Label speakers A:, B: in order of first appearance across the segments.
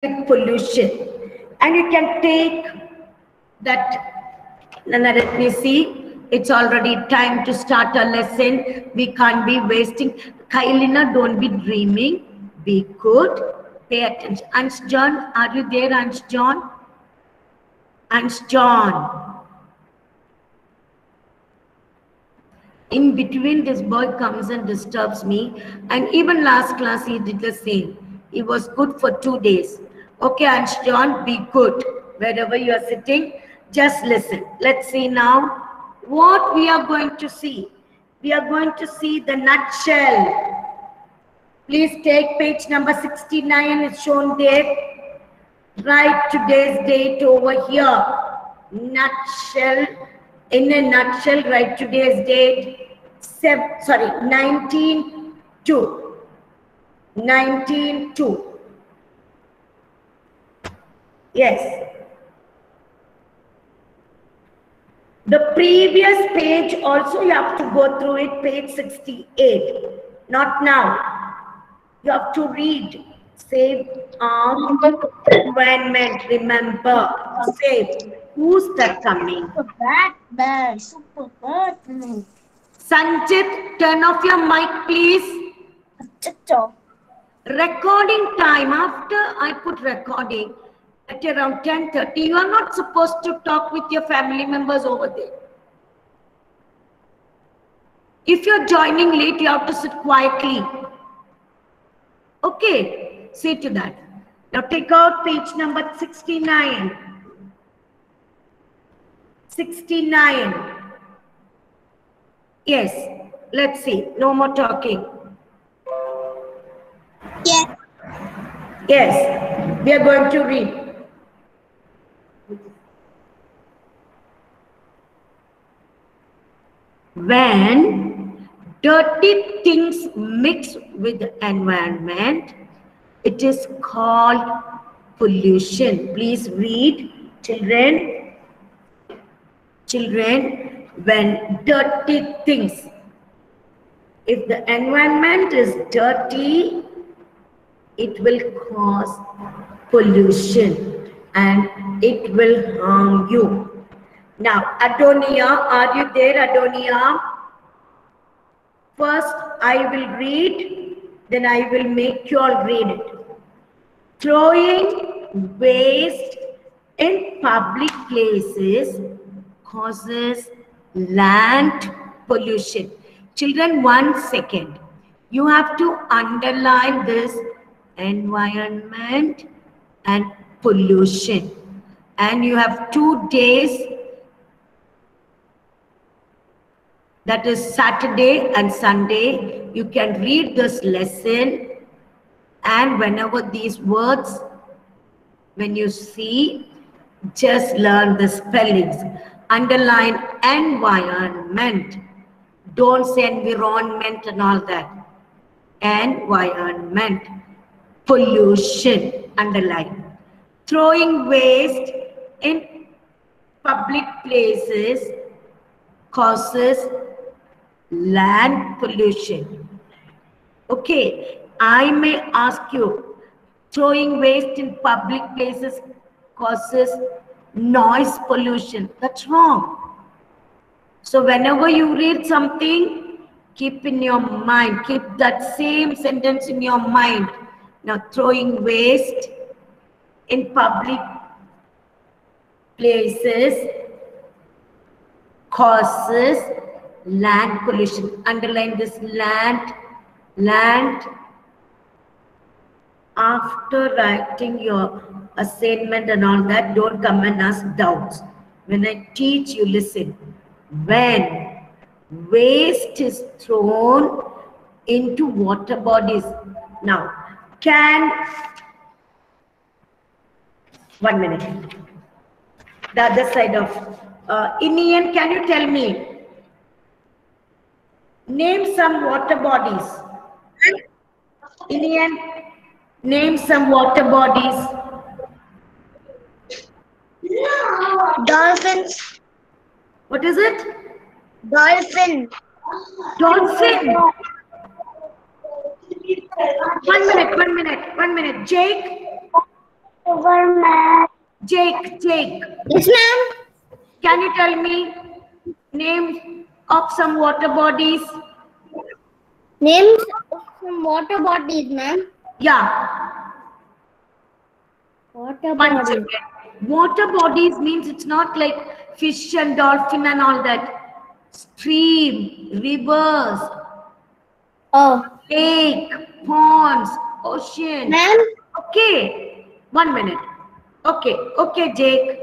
A: with pollution. And you can take that. Let me see. It's already time to start a lesson. We can't be wasting. Kailina, don't be dreaming. Be good. Pay attention. Ans John, are you there, Ans John? Ans John. In between, this boy comes and disturbs me. And even last class, he did the same. He was good for 2 days. Okay, Ans John, be good. Wherever you are sitting, just listen. Let's see now what we are going to see. We are going to see the nutshell. Please take page number 69. It's shown there. Write today's date over here. Nutshell. In a nutshell, write today's date. 19/2. 19/2. Yes. The previous page also you have to go through it, page 68. Not now. You have to read. Save environment. Remember. Save. Who's that coming?
B: Super bad. Super bad.
A: Sanjit, turn off your mic, please. Recording time. After I put recording, at around 10:30, you are not supposed to talk with your family members over there. If you're joining late, you have to sit quietly. Okay, see to that. Now take out page number 69. 69. Yes, let's see. No more talking.
B: Yes.
A: Yes, we are going to read. When dirty things mix with the environment, it is called pollution. Please read, children. Children, when dirty things, if the environment is dirty, it will cause pollution and it will harm you. Now, Adonia, are you there, Adonia? First, I will read, then I will make you all read it. Throwing waste in public places causes land pollution. Children, 1 second. You have to underline this environment and pollution. And you have 2 days. That is Saturday and Sunday. You can read this lesson, and whenever these words, when you see, just learn the spellings. Underline environment. Don't say environment and all that. Environment. Pollution. Underline. Throwing waste in public places causes land pollution. Okay, I may ask you, throwing waste in public places causes noise pollution. That's wrong. So whenever you read something, keep in your mind, keep that same sentence in your mind. Now, throwing waste in public places causes land pollution. Underline this land. After writing your assignment and all that, don't come and ask doubts. When I teach, you listen. When waste is thrown into water bodies. Now, can, 1 minute. The other side of, Inian, can you tell me? Name some water bodies. Inian, name some water bodies.
B: Dolphins.
A: What is it?
B: Dolphin.
A: Dolphin. 1 minute. Jake.
B: over, ma'am.
A: Jake,
B: Yes, ma'am.
A: can you tell me name of some water bodies?
B: Names of some water bodies, ma'am.
A: Yeah,
B: Water
A: one
B: bodies.
A: second. Water bodies means it's not like fish and dolphin and all that. Stream, rivers,
B: Oh,
A: lake, ponds, ocean.
B: ma'am.
A: Okay, 1 minute. Okay, Jake.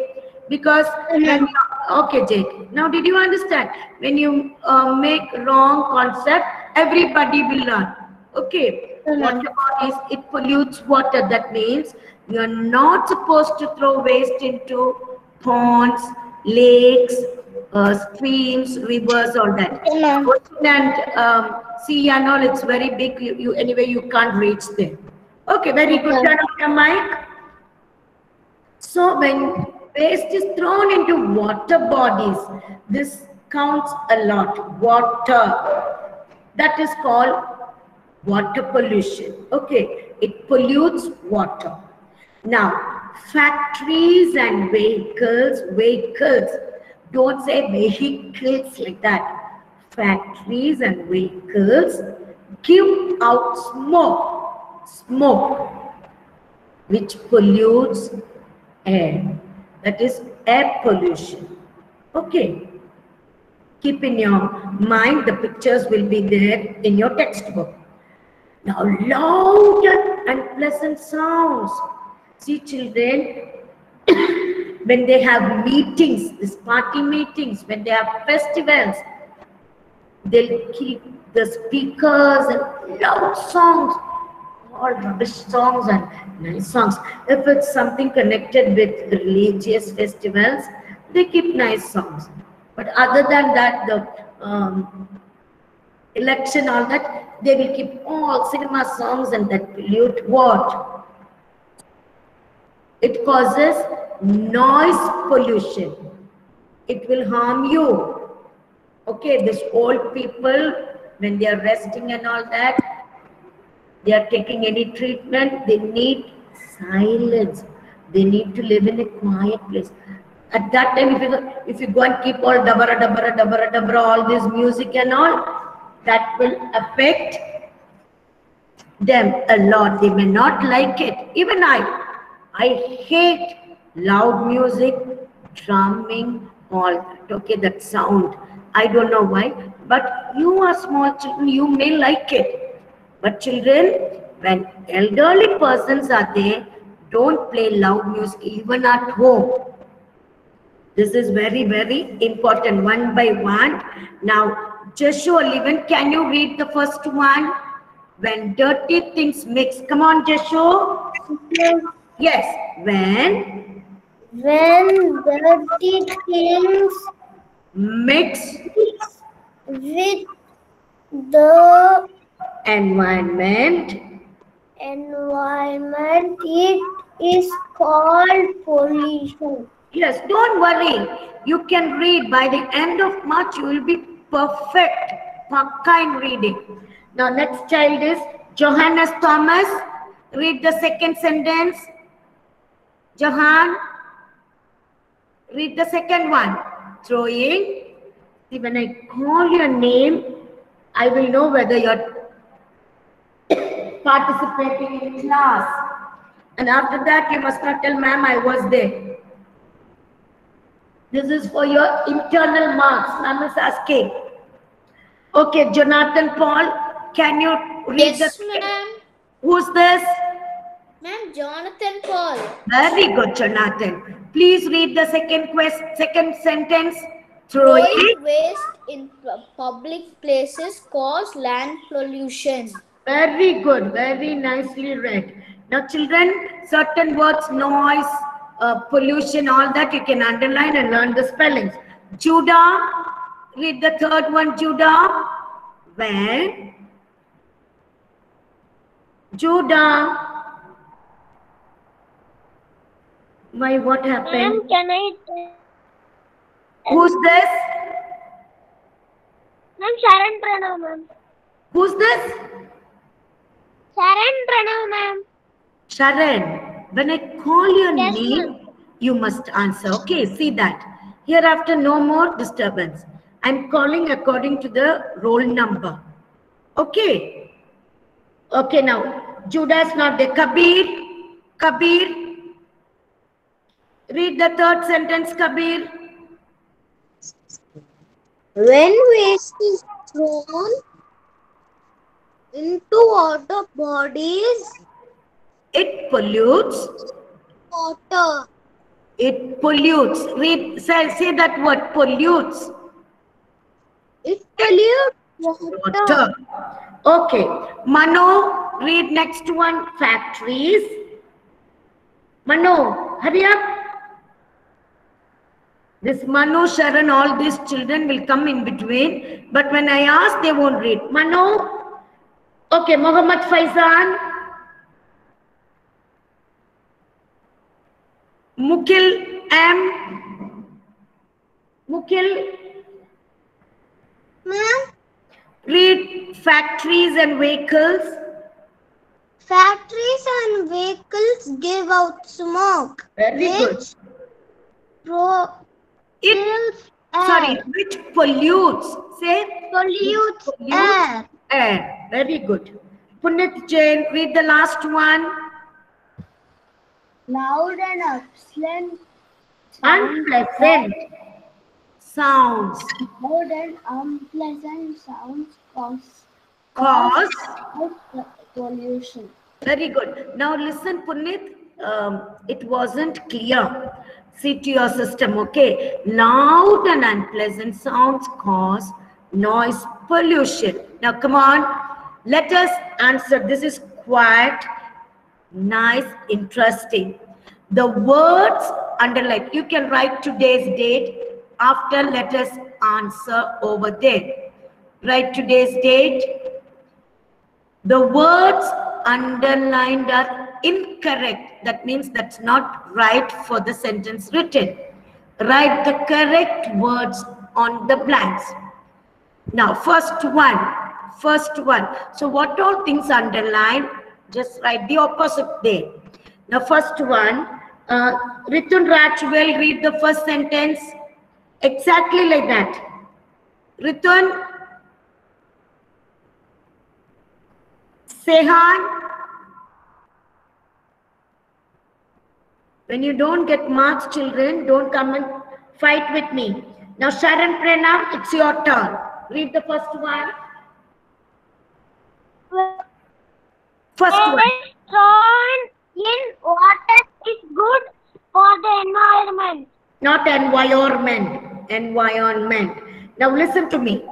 A: Because when okay, Jake. Now, did you understand? When you make wrong concept, everybody will learn. Okay, water bodies, it pollutes water. That means you are not supposed to throw waste into ponds, lakes, streams, rivers, all that. Ocean and sea and all, it's very big. You anyway, you can't reach there. Okay, very good. Turn off your mic. So when waste is thrown into water bodies, this counts a lot. Water, that is called water pollution. Okay, it pollutes water. Now, factories and vehicles, don't say vehicles like that. Factories and vehicles give out smoke, which pollutes air. That is air pollution. Okay. Keep in your mind, the pictures will be there in your textbook. Now, loud and pleasant sounds. See, children, when they have meetings, these party meetings, when they have festivals, they'll keep the speakers and loud songs, all rubbish songs and nice songs. If it's something connected with religious festivals, they keep nice songs. But other than that, the election, all that, they will keep all cinema songs and that pollute what? It causes noise pollution. It will harm you. Okay, these old people, when they are resting and all that, they are taking any treatment, they need silence. They need to live in a quiet place. At that time, if you go and keep all dabara, all this music and all, that will affect them a lot. They may not like it. Even I hate loud music, drumming, all that. Okay, that sound. I don't know why, but you are small children, you may like it. But children, when elderly persons are there, don't play loud music even at home. This is very, very important, one by one. Now, Joshua Levin, can you read the first one? When dirty things mix. Come on, Joshua. Yes. When
B: dirty things
A: mix
B: with the
A: environment,
B: it is called pollution.
A: yes, don't worry. You can read. By the end of March, you will be perfect. Pakka in reading. Now, next child is Johannes Thomas. Read the second sentence. Johan, read the second one. Throwing. See, when I call your name, I will know whether you're participating in class. And after that, you must not tell, ma'am, I was there. This is for your internal marks. Ma'am is asking. Okay, Jonathan Paul, can you read
B: Yes,
A: the...
B: ma'am.
A: Who's this?
B: Ma'am, Jonathan Paul.
A: Very good, Jonathan. Please read the second sentence. Throwing
B: waste in public places cause land pollution.
A: Very good, very nicely read. Now, children, certain words, noise, pollution, all that you can underline and learn the spellings. Judah, read the third one, Judah. When Judah. Why, what happened?
B: Ma'am, can I?
A: Who's this?
B: Ma'am, Sharon Pranav, ma'am.
A: Who's this?
B: Sharon Pranav, ma'am.
A: Sharon. When I call your
B: Yes,
A: name, you must answer. Okay, see that. Hereafter, no more disturbance. I'm calling according to the roll number. Okay. Okay, now, Judas not there. Kabir. Kabir. Read the third sentence, Kabir.
B: When waste is thrown into water bodies,
A: It pollutes.
B: water.
A: It pollutes. Read, say that word, pollutes.
B: It pollutes water.
A: Water. Okay. Mano, read next one, factories. Mano, hurry up. This Manu, Sharan, all these children will come in between. But when I ask, they won't read. Manu. Okay, Mohammed Faizan. Mukil M. Mukil.
B: Ma'am,
A: Read factories and vehicles.
B: factories and vehicles give out smoke.
A: Very good. Which pollutes. Say
B: Pollutes air.
A: Air. Very good. Punit Jain, read the last one.
B: Loud and
A: Unpleasant sounds.
B: Loud and unpleasant sounds
A: Cause.
B: pollution.
A: Very good. Now listen, Punit. It wasn't clear. See to your system, okay? Loud and unpleasant sounds cause noise pollution. Now come on, let us answer. This is quite nice, interesting. The words underlined. You can write today's date. After, let us answer over there. Write today's date. The words underlined are incorrect. That means that's not right for the sentence written. Write the correct words on the blanks. Now, first one. So what all things underlined? Just write the opposite there. Now, first one. Ritun Raj will read the first sentence exactly like that. Ritun. Sehan. When you don't get marks, children, don't come and fight with me. Now, Sharan Pranav, it's your turn. Read the first one. First one.
B: Thrown in water is good for the environment.
A: Not environment. Environment. Now, listen to me.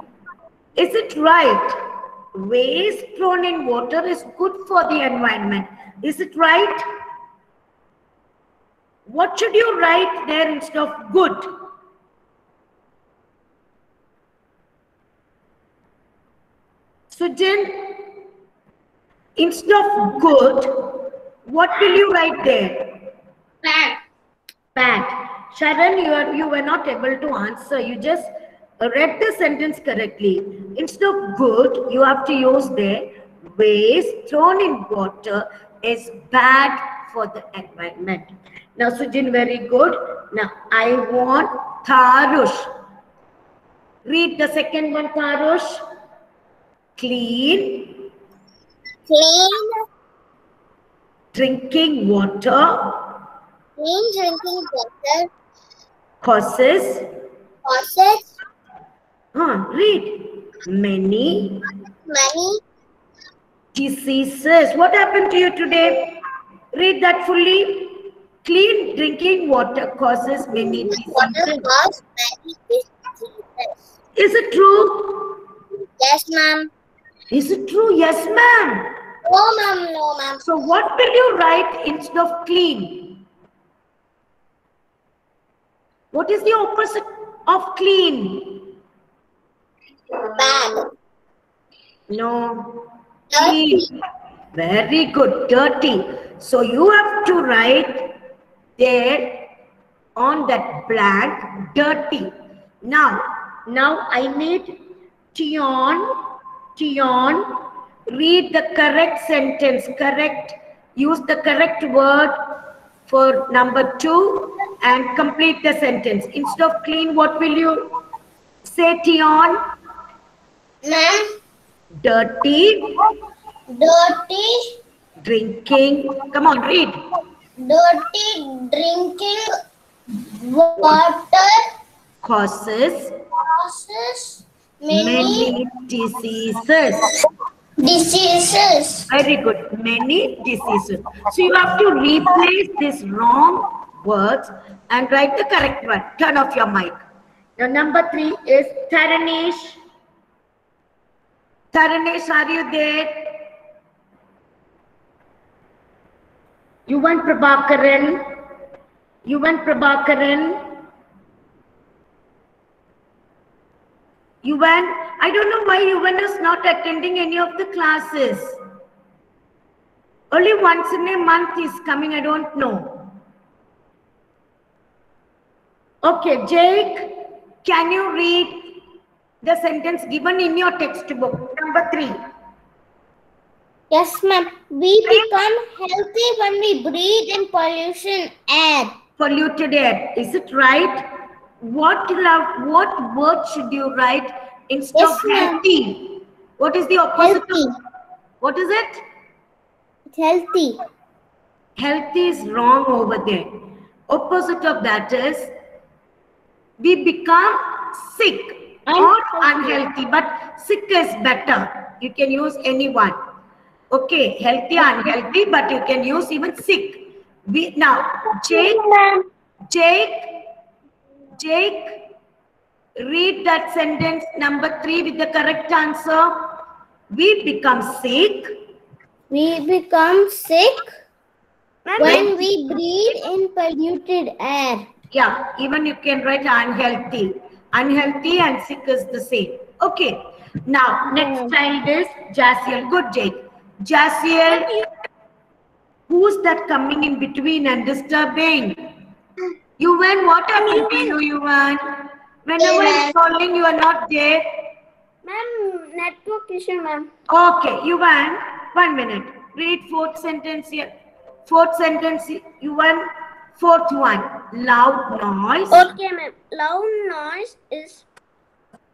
A: Is it right? Waste thrown in water is good for the environment. Is it right? What should you write there instead of good? Sujin, instead of good, what will you write there?
B: Bad.
A: Bad. Sharan, you were not able to answer. You just read the sentence correctly. Instead of good, you have to use there, waste thrown in water is bad for the environment. Now, Sujin, very good. Now, I want Tharush. Read the second one, Tharush. Clean.
B: Clean.
A: Drinking water.
B: Clean drinking water
A: Causes. Read. Many diseases. What happened to you today? Read that fully. Clean drinking water causes many diseases.
B: Water causes many diseases.
A: Is it true?
B: Yes, ma'am.
A: Is it true? Yes, ma'am.
B: No, ma'am. No, ma'am.
A: So what will you write instead of clean? What is the opposite of clean?
B: Bad.
A: No. Clean. Very good. Dirty. So you have to write there on that blank, dirty. Now I need Tion. Read the correct sentence. Use the correct word for number 2 and complete the sentence. Instead of clean, what will you say, Tion?
B: Ma'am.
A: Dirty.
B: Dirty.
A: Drinking. Come on, read.
B: Dirty drinking water
A: Causes many diseases. Very good. Many diseases. So you have to replace these wrong words and write the correct one. Turn off your mic. Now number 3 is Tharanish. Tharanish, are you there? Yuvan Prabhakaran. Yuvan Prabhakaran. Yuvan, I don't know why Yuvan is not attending any of the classes. Only once in a month is coming, I don't know. Okay, Jake, can you read the sentence given in your textbook? Number 3.
B: Yes, ma'am. We become healthy when we breathe in pollution air.
A: Polluted air. Is it right? What word should you write instead of healthy? What is the opposite?
B: Healthy.
A: What is it?
B: Healthy.
A: Healthy is wrong over there. Opposite of that is we become sick or unhealthy, but sick is better. You can use any one. Okay, healthy, unhealthy, but you can use even sick. Now, Jake, read that sentence number 3 with the correct answer. We become sick.
B: We become sick when we breathe in polluted air.
A: Yeah, even you can write unhealthy. Unhealthy and sick is the same. Okay. Now, next child is Jasiel. Good, Jake. Jasiel, who's that coming in between and disturbing? Yuvan, what happened to you, Yuvan? Whenever I'm calling, you are not there.
B: Ma'am, network issue, ma'am.
A: Okay, Yuvan, 1 minute. Read 4th sentence here. 4th sentence, Yuvan, 4th one. Loud noise.
B: Okay, ma'am. Loud noise is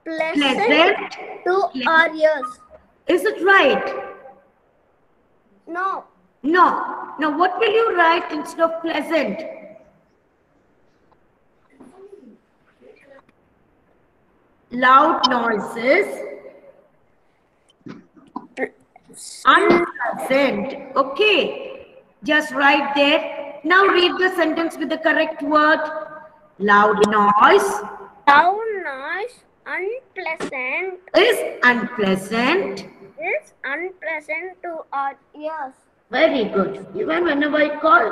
B: pleasant to our ears.
A: Is it right?
B: No.
A: No. Now, what will you write instead of pleasant? Loud noises. Unpleasant. Okay. Just write there. Now read the sentence with the correct word. Loud noise.
B: Loud noise, unpleasant.
A: Is unpleasant.
B: Is unpleasant to our ears.
A: Very good. Even whenever I call,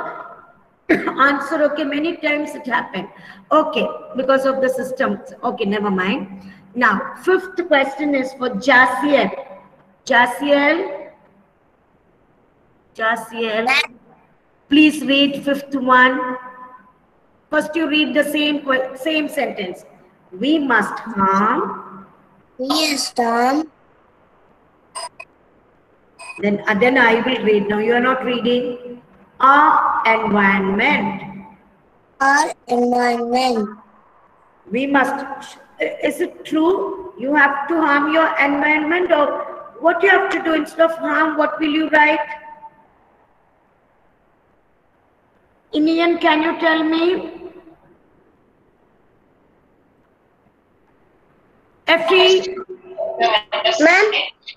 A: answer okay. Many times it happened. Okay, because of the system. Okay, never mind. Now, 5th question is for Jasiel. Jasiel, please read 5th one. First, you read the same sentence. We must harm.
B: Yes, Tom.
A: Then I will read. Now you are not reading. Our environment.
B: Our environment.
A: We must. Is it true? You have to harm your environment, or what you have to do instead of harm? What will you write? Inian, can you tell me? Effie.
B: Ma'am.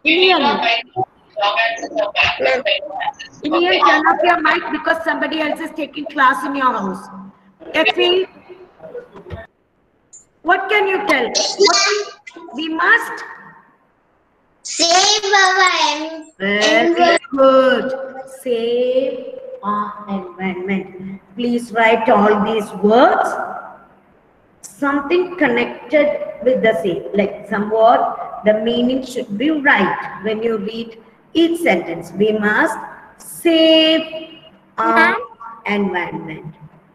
A: Inian. Inian, turn off your mic because somebody else is taking class in your house. Effie, what can you tell? We must
B: Save our environment.
A: Very good. Save our environment. Please write all these words. Something connected with the same, like somewhat the meaning should be right when you read each sentence. We must save our environment.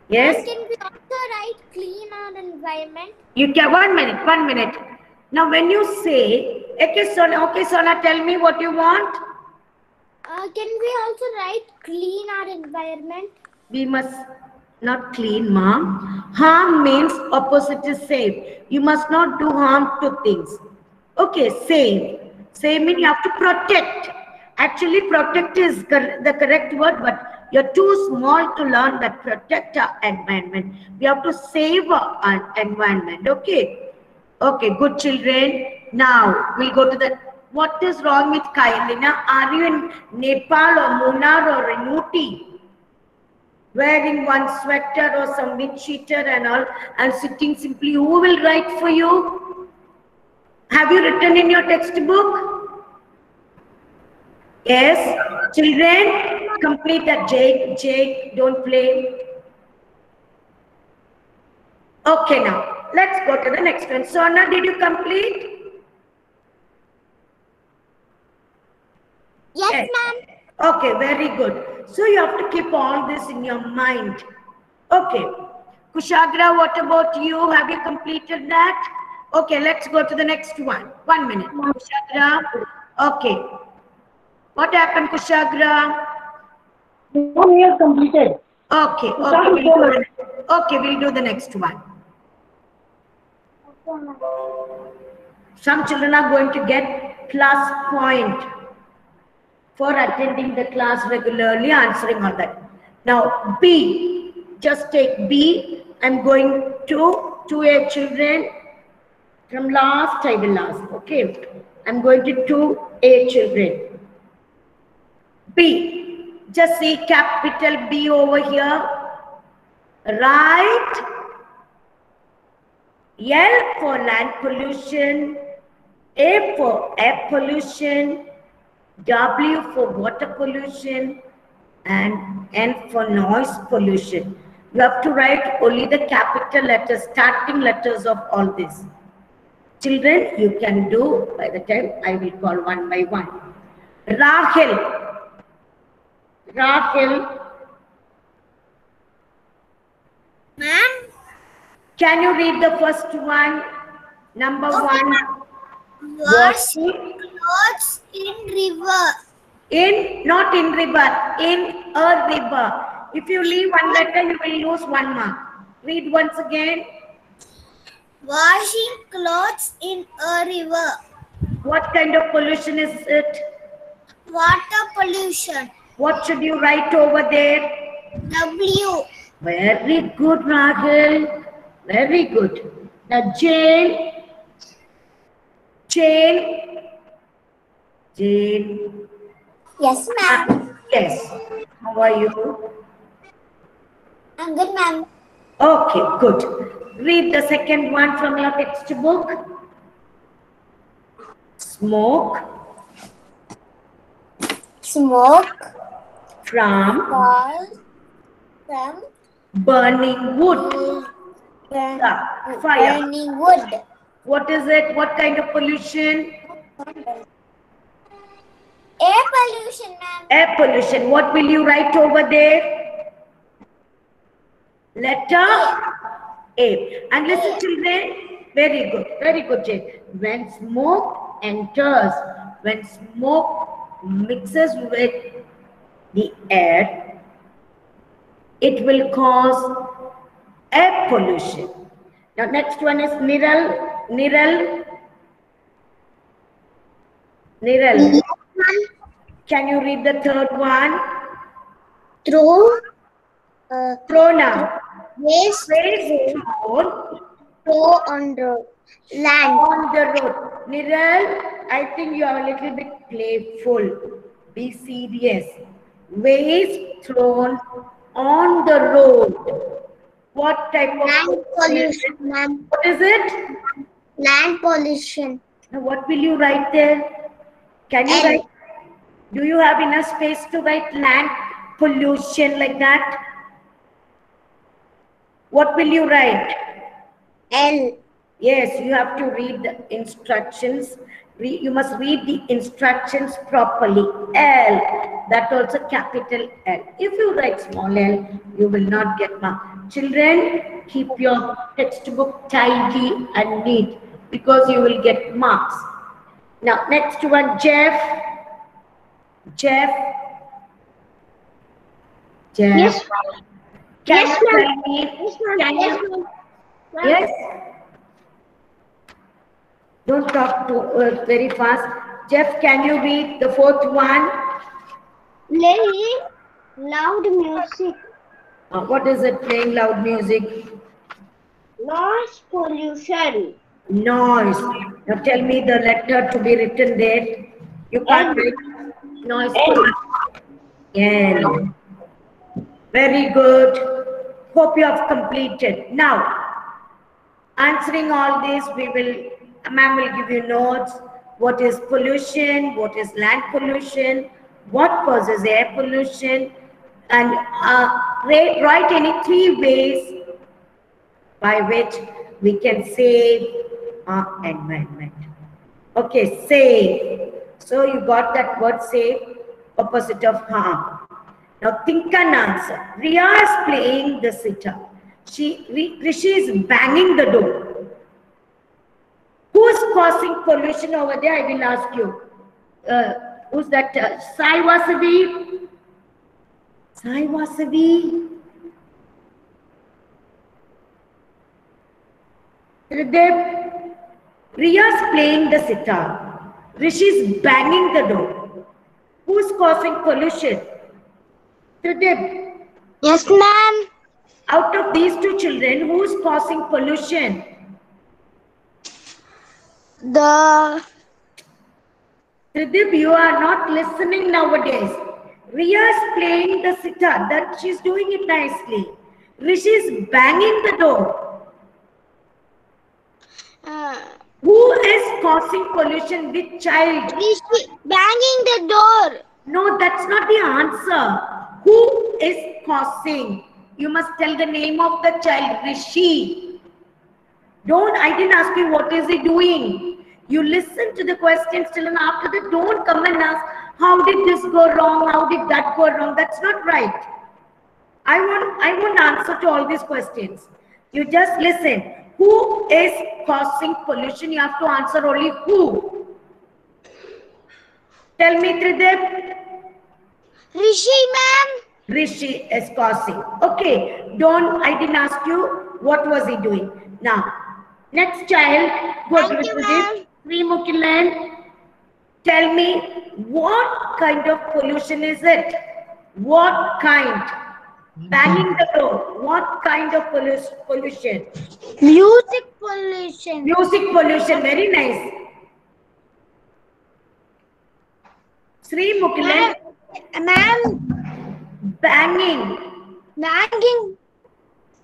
A: Yes?
B: Can we also write clean our environment?
A: You can, 1 minute. Now when you say, okay Sona, tell me what you want.
B: Can we also write clean our environment?
A: We must not clean, mom. Harm means opposite is save. You must not do harm to things. Okay, save. Save means you have to protect. Actually, protect is the correct word, but you're too small to learn that protect our environment. We have to save our environment. Okay. Okay, good children. Now we'll go to the. What is wrong with Kailina? Are you in Nepal or Munnar or in Ooty? Wearing one sweater or some wind cheater and all, and sitting simply. Who will write for you? Have you written in your textbook? Yes. Children, complete that. Jake, don't play. Okay, now let's go to the next one. Sona, did you complete?
B: Yes, ma'am.
A: Okay, very good. So you have to keep all this in your mind. Okay. Kushagra, what about you? Have you completed that? Okay, let's go to the next one. 1 minute. Kushagra. Okay. What happened, Kushagra?
C: We have completed.
A: Okay, we'll do the next one. Some children are going to get plus point for attending the class regularly, answering all that. Now, B, just take B. I'm going to 2A children. From last, I will ask. Okay. I'm going to 2A children. B. Just see capital B over here. Right. L for land pollution. A for air pollution. W for water pollution, and N for noise pollution. You have to write only the capital letters, starting letters of all this. Children, you can do by the time I will call one by one. Rahil.
B: Ma'am.
A: Can you read the first one? Number one.
B: Washing clothes in river.
A: Not in river, in a river. If you leave one letter, you will lose 1 mark. Read once again.
B: Washing clothes in a river.
A: What kind of pollution is it?
B: Water pollution.
A: What should you write over there?
B: W.
A: Very good, Rahul. Very good. Now, Jane.
B: Yes, ma'am.
A: Yes. How are you?
B: I'm good, ma'am.
A: Okay, good. Read the second one from your textbook. Smoke. From burning wood. Fire.
B: Burning wood.
A: What is it? What kind of pollution?
B: Air pollution, ma'am.
A: Air pollution. What will you write over there? Letter A. And listen, children. Very good, Jane. When smoke enters, when smoke mixes with the air, it will cause air pollution. Now, next one is Niral. Can you read the third one? Throw now.
B: Waste throw on the land.
A: On the road. Niral, I think you are a little bit playful. Be serious. Waste thrown on the road. What type of
B: Land pollution, ma'am.
A: What is it?
B: Land pollution.
A: Now, what will you write there? Can you write? Do you have enough space to write land pollution like that? What will you write?
B: L.
A: Yes, you have to read the instructions. You must read the instructions properly. L, that also capital L. If you write small l, you will not get mark. Children, keep your textbook tidy and neat because you will get marks. Now, next one, Jeff.
C: Yes.
A: Can
B: Yes,
A: you
B: ma'am.
A: tell me?
B: Yes, ma'am.
A: Can
B: Yes,
A: you?
B: ma'am.
A: Yes. Don't talk too very fast. Jeff, can you read the fourth one?
B: Playing loud music.
A: What is it? Playing loud music.
B: Noise pollution.
A: Noise. Now tell me the letter to be written there. You can't
B: N.
A: write noise pollution. N. Very good. Hope you have completed. Now, answering all this, ma'am will give you notes. What is pollution? What is land pollution? What causes air pollution? And write any 3 ways by which we can save our environment. Okay, save. So you got that word save, opposite of harm. Now think and answer. Riya is playing the sitar. Rishi is banging the door. Who's causing pollution over there? I will ask you. Who's that? Sai Vasavi? Sai Vasavi? Tridib? Riya's playing the sitar. Rishi's banging the door. Who's causing pollution? Tridib?
B: Yes, ma'am.
A: Out of these 2 children, who's causing pollution? Tridib, you are not listening nowadays. Riya is playing the sitar. That she's doing it nicely. Rishi is banging the door. Who is causing pollution? Which child?
B: Rishi banging the door.
A: No, that's not the answer. Who is causing? You must tell the name of the child. Rishi. I didn't ask you what is he doing. You listen to the question still, and after that, don't come and ask, how did this go wrong? How did that go wrong? That's not right. I want answer to all these questions. You just listen. Who is causing pollution? You have to answer only who. Tell me, Tridib.
B: Rishi, ma'am.
A: Rishi is causing. Okay. I didn't ask you what was he doing. Now, next child.
B: Thank you, ma'am.
A: Sri Mukilan, tell me what kind of pollution is it? What kind? Banging the door. What kind of pollution?
B: Music pollution.
A: Music pollution. Very nice. Sri Mukilan.
B: Ma'am.
A: Banging.
B: Banging.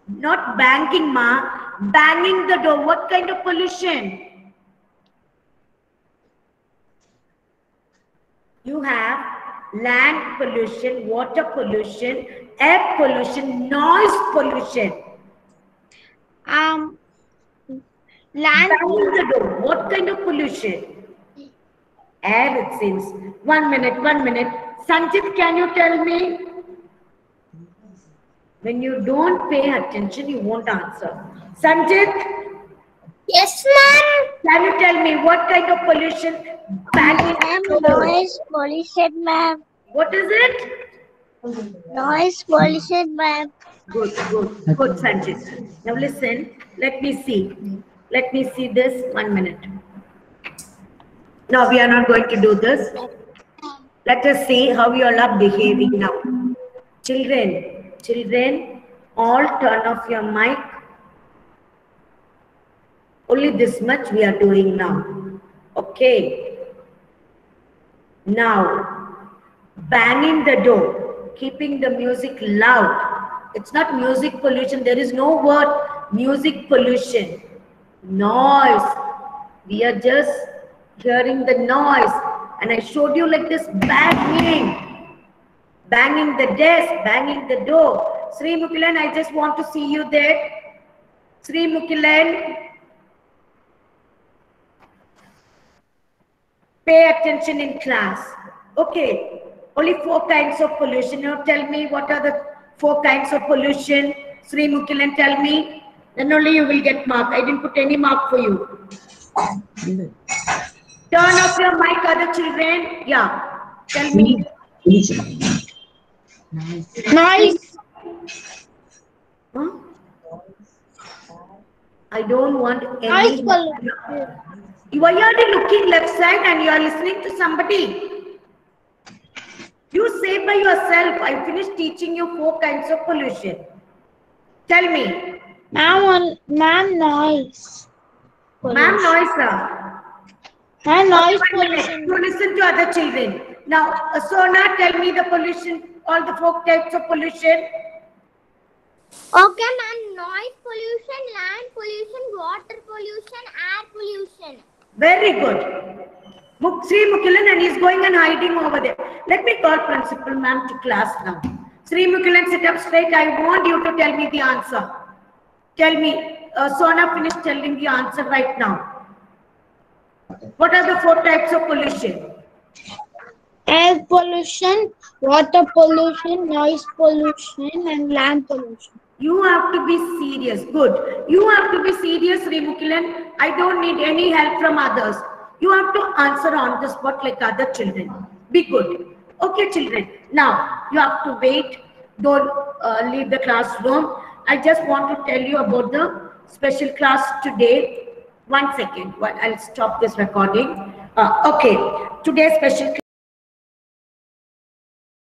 A: Not banking, ma. Banging the door. What kind of pollution? You have land pollution, water pollution, air pollution, noise pollution.
B: Land.
A: Banging the door. What kind of pollution? Air, it seems. 1 minute. Sanjit, can you tell me? When you don't pay attention, you won't answer. Sanjit?
B: Yes, ma'am.
A: Can you tell me what kind of pollution?
B: Noise pollution, ma'am.
A: What is it?
B: Noise pollution, ma'am.
A: Good, Sanjit. Now listen, let me see. Let me see this. 1 minute. No, we are not going to do this. Let us see how you all are behaving now. Children, all turn off your mic. Only this much we are doing now. Okay. Now, banging the door, keeping the music loud. It's not music pollution. There is no word music pollution. Noise. We are just hearing the noise. And I showed you like this banging. Banging the desk, banging the door. Sri Mukilan, I just want to see you there. Sri Mukilan. Pay attention in class. Okay. Only 4 kinds of pollution. Now tell me what are the 4 kinds of pollution. Sri Mukilan, tell me. Then only you will get mark. I didn't put any mark for you. Turn off your mic, other children. Yeah. Tell me.
B: Noise.
A: Huh? I don't want
B: Noise
A: any.
B: pollution.
A: Why are you looking left side and you are listening to somebody? You say by yourself, I finished teaching you 4 kinds of pollution. Tell me.
B: Ma'am, noise.
A: Ma'am, noise, sir.
B: Noise
A: Okay, 1 minute.
B: pollution.
A: You listen to other children. Now, Sona, tell me the pollution, all the 4 types of pollution.
B: Okay, ma'am. Noise pollution, land pollution, water pollution, air pollution.
A: Very good. Sri Mukilan, and he's going and hiding over there. Let me call principal ma'am to class now. Sri Mukilan, sit up straight. I want you to tell me the answer. Tell me, Sona finished telling the answer right now. What are the 4 types of pollution?
B: Air pollution, water pollution, noise pollution, and land pollution.
A: You have to be serious. Good. You have to be serious, Sri Mukilan. I don't need any help from others. You have to answer on the spot like other children. Be good. Okay, children. Now, you have to wait. Don't leave the classroom. I just want to tell you about the special class today. 1 second. I'll stop this recording. Okay. Today's special class.